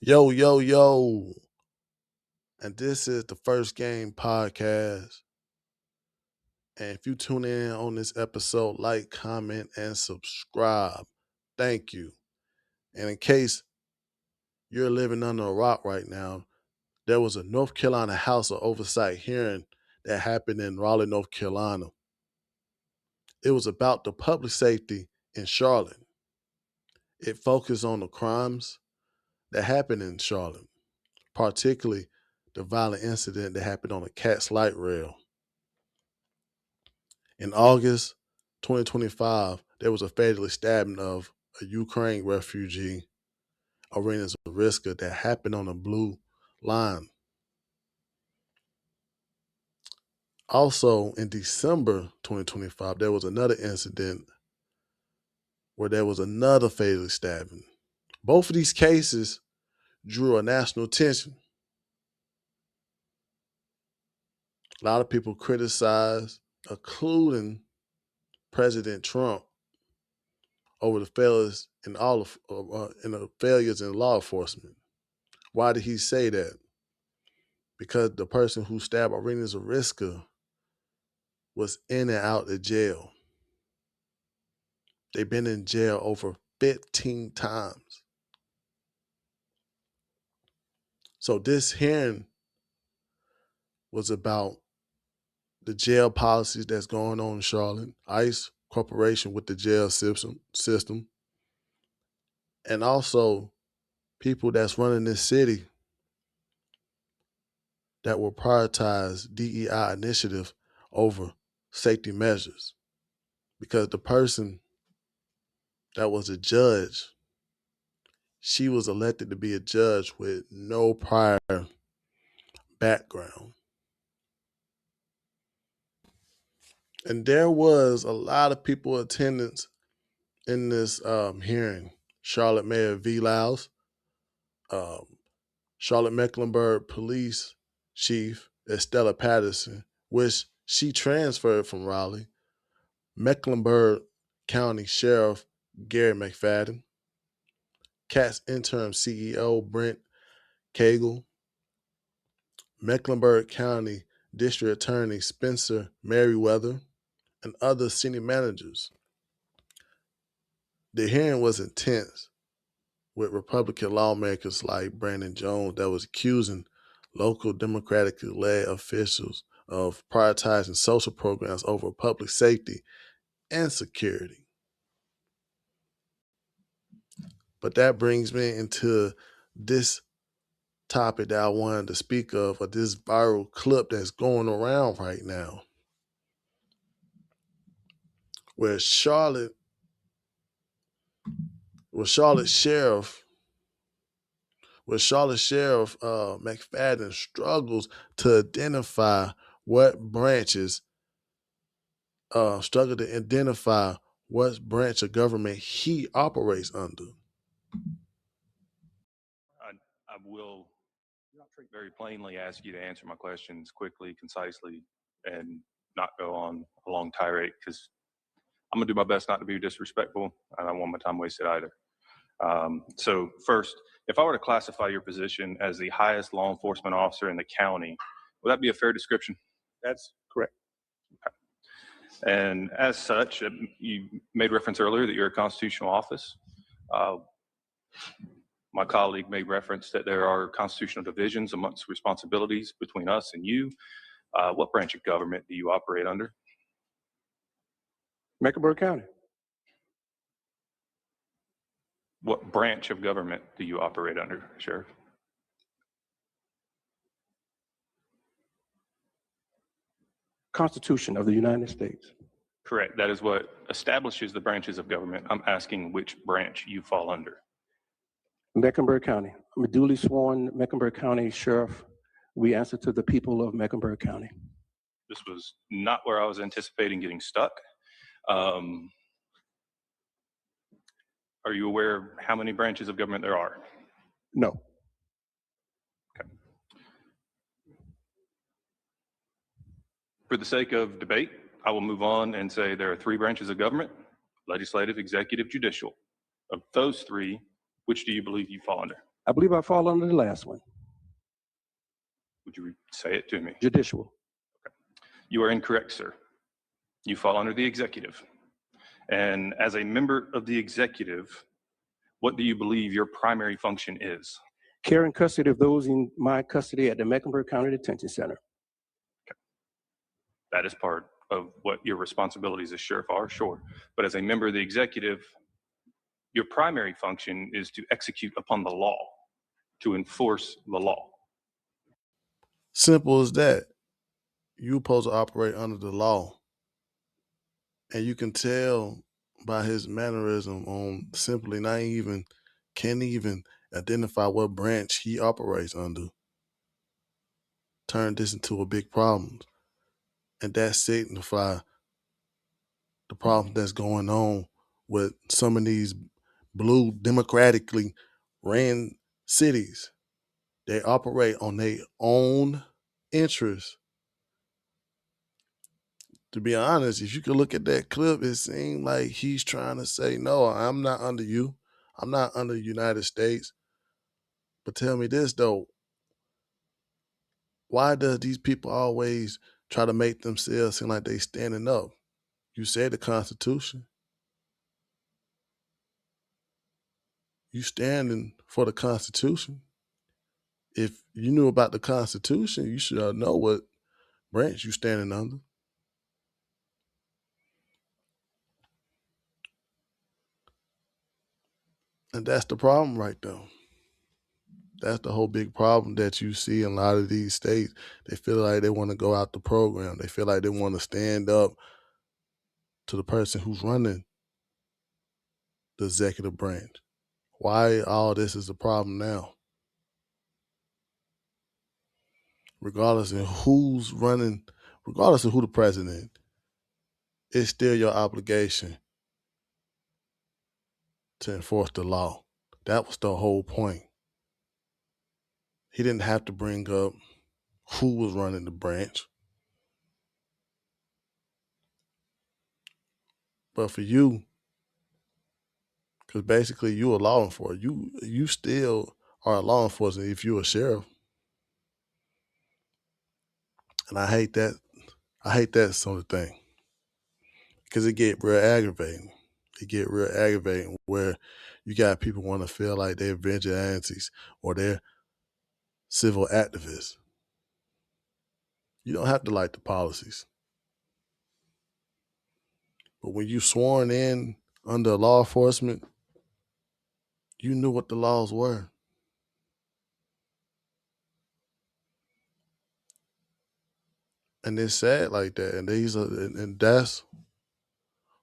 Yo, yo, yo. And this is the First Game Podcast. And if you tune in on this episode, like, comment, and subscribe. Thank you. And in case you're living under a rock right now, there was a North Carolina House of Oversight hearing that happened in Raleigh, North Carolina. It was about the public safety in Charlotte. It focused on the crimes that happened in Charlotte, particularly the violent incident that happened on the Cat's Light Rail. In August 2025, there was a fatally stabbing of a Ukraine refugee, Arena Zariska, that happened on a blue line. Also, in December 2025, there was another incident where there was another fatally stabbing. Both of these cases drew a national attention. A lot of people criticized, including President Trump, over the failures in the failures in law enforcement. Why did he say that? Because the person who stabbed Arena Zariska was in and out of jail. They've been in jail over 15 times. So this hearing was about the jail policies that's going on in Charlotte, ICE Corporation with the jail system, and also people that's running this city that will prioritize DEI initiative over safety measures. Because the person that was a judge, she was elected to be a judge with no prior background. And there was a lot of people attendance in this hearing. Charlotte Mayor V. Lyles, Charlotte Mecklenburg Police Chief Estella Patterson, which she transferred from Raleigh, Mecklenburg County Sheriff Gary McFadden, CAT's interim CEO Brent Cagle, Mecklenburg County District Attorney Spencer Merriweather, and other senior managers. The hearing was intense, with Republican lawmakers like Brandon Jones that was accusing local Democratically led officials of prioritizing social programs over public safety and security. But that brings me into this topic that I wanted to speak of, or this viral clip that's going around right now, where Charlotte Sheriff McFadden struggles to identify what branches branch of government he operates under. I will very plainly ask you to answer my questions quickly, concisely, and not go on a long tirade, because I'm going to do my best not to be disrespectful. I don't want my time wasted either. So first, if I were to classify your position as the highest law enforcement officer in the county, would that be a fair description? That's correct. Okay. And as such, you made reference earlier that you're a constitutional office. My colleague made reference that there are constitutional divisions amongst responsibilities between us and you. What branch of government do you operate under? Mecklenburg County. What branch of government do you operate under, Sheriff? Constitution of the United States. Correct. That is what establishes the branches of government. I'm asking which branch you fall under. Mecklenburg County. I'm a duly sworn Mecklenburg County Sheriff. We answer to the people of Mecklenburg County. This was not where I was anticipating getting stuck. Are you aware of how many branches of government there are? No. Okay. For the sake of debate, I will move on and say there are 3 branches of government: legislative, executive, judicial. Of those 3, which do you believe you fall under? I believe I fall under the last one, Would you say it to me? judicial. You are incorrect, sir. You fall under the executive. And as a member of the executive, what do you believe your primary function is? Care and custody of those in my custody at the Mecklenburg County Detention Center. That is part of what your responsibilities as sheriff are, sure. But as a member of the executive, your primary function is to execute upon the law, to enforce the law. Simple as that. You're supposed to operate under the law. And you can tell by his mannerism on simply can't even identify what branch he operates under. Turn this into a big problem. And that signify the problem that's going on with some of these blue democratically ran cities. They operate on their own interests. To be honest, if you could look at that clip, it seemed like he's trying to say, no, I'm not under you. I'm not under the United States. But tell me this, though. Why does these people always try to make themselves seem like they standing up? You say the Constitution. You standing for the Constitution. If you knew about the Constitution, you should know what branch you standing under. And that's the problem right there. That's the whole big problem that you see in a lot of these states. They feel like they want to go out the program. They feel like they want to stand up to the person who's running the executive branch. Why all this is a problem now? Regardless of who's running, regardless of who the president, it's still your obligation to enforce the law. That was the whole point. He didn't have to bring up who was running the branch. But for you, because basically you a law enforcement, you still are a law enforcement if you're a sheriff. And I hate that. I hate that sort of thing. Because it get real aggravating. It get real aggravating where you got people want to feel like they're vigilantes or they're civil activists. You don't have to like the policies. But when you sworn in under law enforcement, you knew what the laws were. And it's sad like that. And that's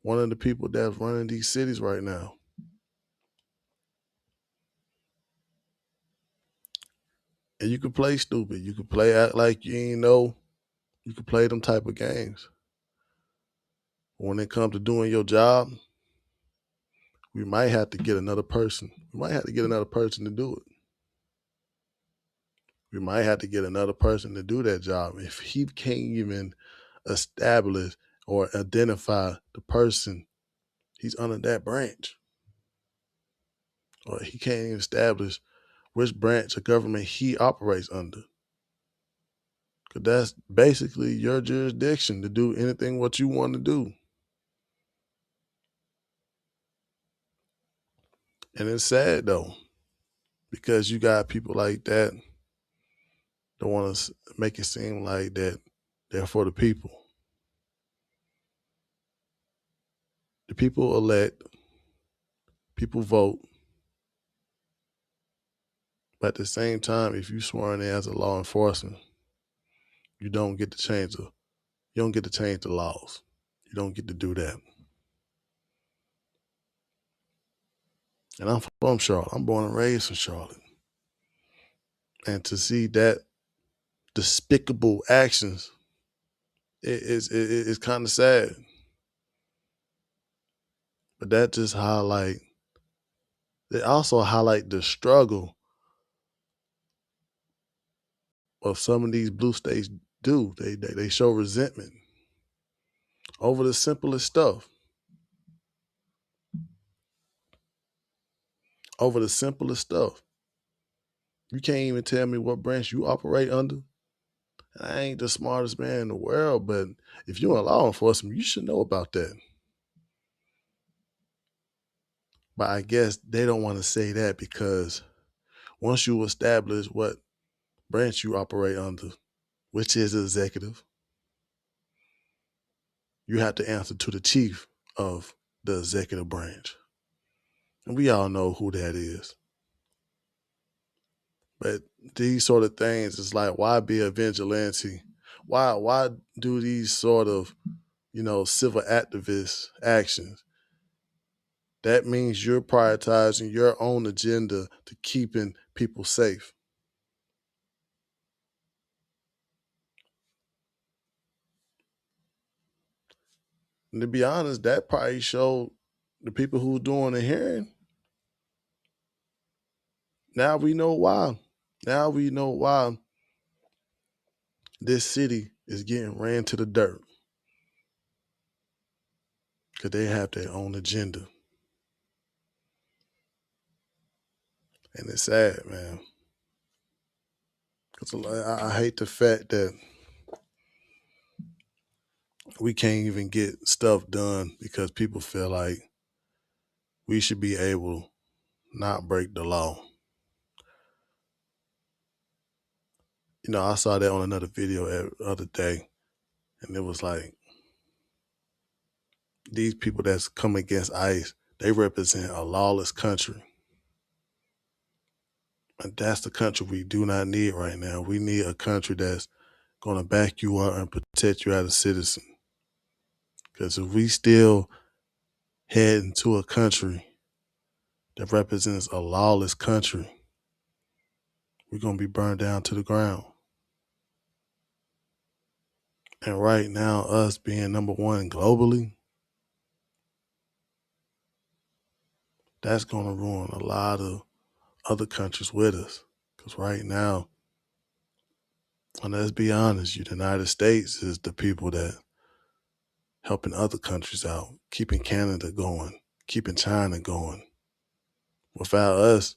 one of the people that's running these cities right now. And you can play stupid. You can play act like you ain't know. You can play them type of games. When it comes to doing your job, we might have to get another person. We might have to get another person to do it. We might have to get another person to do that job. If he can't even establish or identify the person he's under that branch, or he can't even establish which branch of government he operates under. Because that's basically your jurisdiction to do anything what you want to do. And it's sad though, because you got people like that that want to make it seem like that they're for the people. The people elect, people vote. But at the same time, if you sworn in as a law enforcement, you don't get to change the laws. You don't get to do that. And I'm from Charlotte. I'm born and raised in Charlotte. And to see that despicable actions, it's kind of sad. But that just it also highlight the struggle of some of these blue states do. They show resentment over the simplest stuff. Over the simplest stuff. You can't even tell me what branch you operate under. I ain't the smartest man in the world, but if you're in law enforcement, you should know about that. But I guess they don't want to say that because once you establish what branch you operate under, which is executive, you have to answer to the chief of the executive branch. And we all know who that is. But these sort of things, it's like, why be a vigilante? Why do these sort of, civil activist actions? That means you're prioritizing your own agenda to keeping people safe. And to be honest, that probably showed the people who were doing the hearing. Now we know why. Now we know why this city is getting ran to the dirt. Because they have their own agenda. And it's sad, man. Because I hate the fact that we can't even get stuff done because people feel like we should be able not break the law. I saw that on another video the other day, and it was like, these people that's come against ICE, they represent a lawless country. And that's the country we do not need right now. We need a country that's going to back you up and protect you as a citizen. Because if we still head into a country that represents a lawless country, we're going to be burned down to the ground. And right now, us being number one globally, that's going to ruin a lot of other countries with us. Because right now, and let's be honest, the United States is the people that helping other countries out, keeping Canada going, keeping China going. Without us,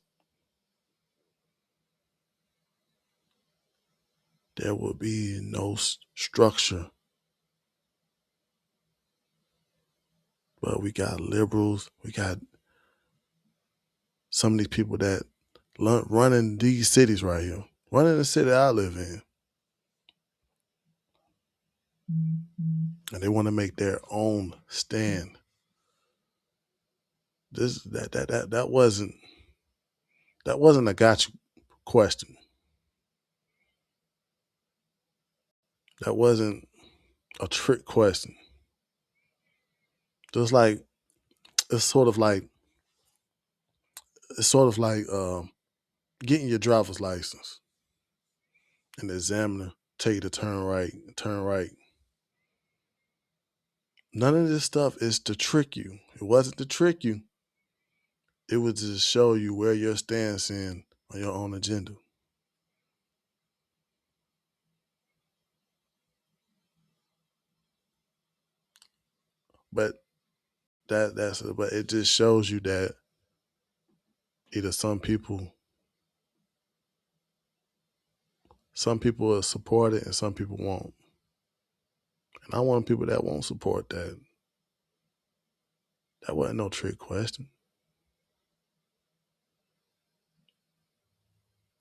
there will be no structure. But we got liberals, we got some of these people that running these cities right here, running the city I live in. And they want to make their own stand. That wasn't a gotcha question. That wasn't a trick question. Just like it's sort of like getting your driver's license, and the examiner tell you to turn right. None of this stuff is to trick you. It wasn't to trick you. It was to show you where your stance in on your own agenda. But but it just shows you that either some people will support it and some people won't. And I want people that won't support that. That wasn't no trick question.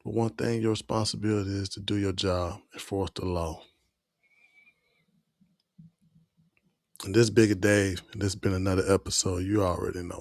But one thing, your responsibility is to do your job, enforce the law. And this Bigger Dave, and this has been another episode. You already know.